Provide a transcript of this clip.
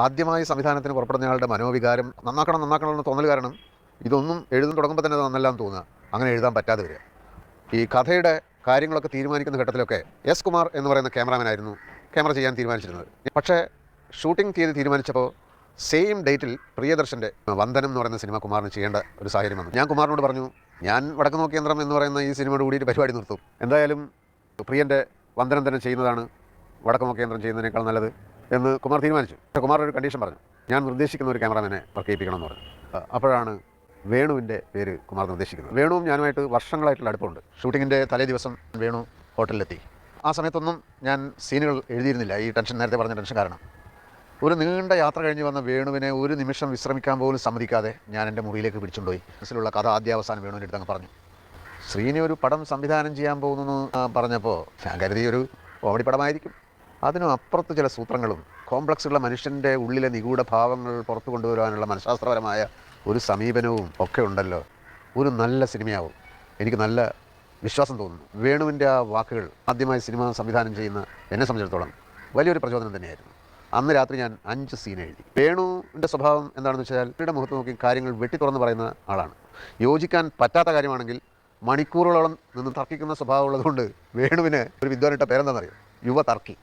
ആദ്യമായി സംവിധാനത്തിന് പുറപ്പെടുന്നയാളുടെ മനോവികാരം നന്നാക്കണമെന്ന് തോന്നൽ കാരണം ഇതൊന്നും എഴുതാൻ തുടങ്ങുമ്പോൾ തന്നെ അത് നന്നല്ലാന്ന് തോന്നുക, അങ്ങനെ എഴുതാൻ പറ്റാതെ വരിക. ഈ കഥയുടെ കാര്യങ്ങളൊക്കെ തീരുമാനിക്കുന്ന ഘട്ടത്തിലൊക്കെ എസ് കുമാർ എന്ന് പറയുന്ന ക്യാമറാമാനായിരുന്നു ക്യാമറ ചെയ്യാൻ തീരുമാനിച്ചിരുന്നത്. പക്ഷേ ഷൂട്ടിംഗ് തീയതി തീരുമാനിച്ചപ്പോൾ സെയിം ഡേറ്റിൽ പ്രിയദർശൻ്റെ വന്ദനം എന്ന് പറയുന്ന സിനിമ കുമാറിന് ചെയ്യേണ്ട ഒരു സാഹചര്യം വന്നു. ഞാൻ കുമാറിനോട് പറഞ്ഞു, ഞാൻ വടക്ക് നോക്കി യന്ത്രം എന്ന് പറയുന്ന ഈ സിനിമയോട് കൂടിയിട്ട് പരിപാടി നിർത്തും, എന്തായാലും പ്രിയൻ്റെ വന്ദനം തന്നെ ചെയ്യുന്നതാണ് വടക്ക് നോക്കി യന്ത്രം ചെയ്യുന്നതിനേക്കാൾ നല്ലത് എന്ന് കുമാർ തീരുമാനിച്ചു. പക്ഷേ കുമാർ ഒരു കണ്ടീഷൻ പറഞ്ഞു, ഞാൻ നിർദ്ദേശിക്കുന്ന ഒരു ക്യാമറാമാനെ വർക്ക് ചെയ്യിപ്പിക്കണം എന്ന് പറഞ്ഞു. അപ്പോഴാണ് വേണുവിൻ്റെ പേര് കുമാർ നിർദ്ദേശിക്കുന്നത്. വേണുവും ഞാനുമായിട്ട് വർഷങ്ങളായിട്ടുള്ള അടുപ്പമുണ്ട്. ഷൂട്ടിങ്ങിൻ്റെ തലേ ദിവസം വേണു ഹോട്ടലിലെത്തി. ആ സമയത്തൊന്നും ഞാൻ സീനുകൾ എഴുതിയിരുന്നില്ല, ഈ നേരത്തെ പറഞ്ഞ ടെൻഷൻ കാരണം. ഒരു നീണ്ട യാത്ര കഴിഞ്ഞ് വന്ന വേണുവിനെ ഒരു നിമിഷം വിശ്രമിക്കാൻ പോലും സമ്മതിക്കാതെ ഞാൻ എൻ്റെ മുറിയിലേക്ക് പിടിച്ചുകൊണ്ടുപോയി. മനസ്സിലുള്ള കഥ ആദ്യാവസാനം വേണുവിൻ്റെ അടുത്ത് അങ്ങ് പറഞ്ഞു. ശ്രീനി ഒരു പടം സംവിധാനം ചെയ്യാൻ പോകുന്നു പറഞ്ഞപ്പോൾ ഞാൻ കരുതി ഒരു കോമഡി പടമായിരിക്കും. അതിനും അപ്പുറത്ത് ചില സൂത്രങ്ങളും കോംപ്ലക്സുള്ള മനുഷ്യൻ്റെ ഉള്ളിലെ നിഗൂഢ ഭാവങ്ങൾ പുറത്തു കൊണ്ടുവരാനുള്ള മനഃശാസ്ത്രപരമായ ഒരു സമീപനവും ഒക്കെ ഉണ്ടല്ലോ, ഒരു നല്ല സിനിമയാവും, എനിക്ക് നല്ല വിശ്വാസം തോന്നുന്നു. വേണുവിൻ്റെ ആ വാക്കുകൾ ആദ്യമായി സിനിമ സംവിധാനം ചെയ്യുന്ന എന്നെ സംബന്ധിച്ചിടത്തോളം വലിയൊരു പ്രചോദനം തന്നെയായിരുന്നു. അന്ന് രാത്രി ഞാൻ 5 സീൻ എഴുതി. വേണുവിൻ്റെ സ്വഭാവം എന്താണെന്ന് വെച്ചാൽ അവരുടെ മുഖത്ത് നോക്കി കാര്യങ്ങൾ വെട്ടി തുറന്ന് പറയുന്ന ആളാണ്. യോജിക്കാൻ പറ്റാത്ത കാര്യമാണെങ്കിൽ മണിക്കൂറുകളോളം നിന്ന് തർക്കിക്കുന്ന സ്വഭാവം ഉള്ളതുകൊണ്ട് വേണുവിന് ഒരു വിദ്വാനിട്ട പേരെന്താണെന്നറിയോ? യുവ തർക്കി.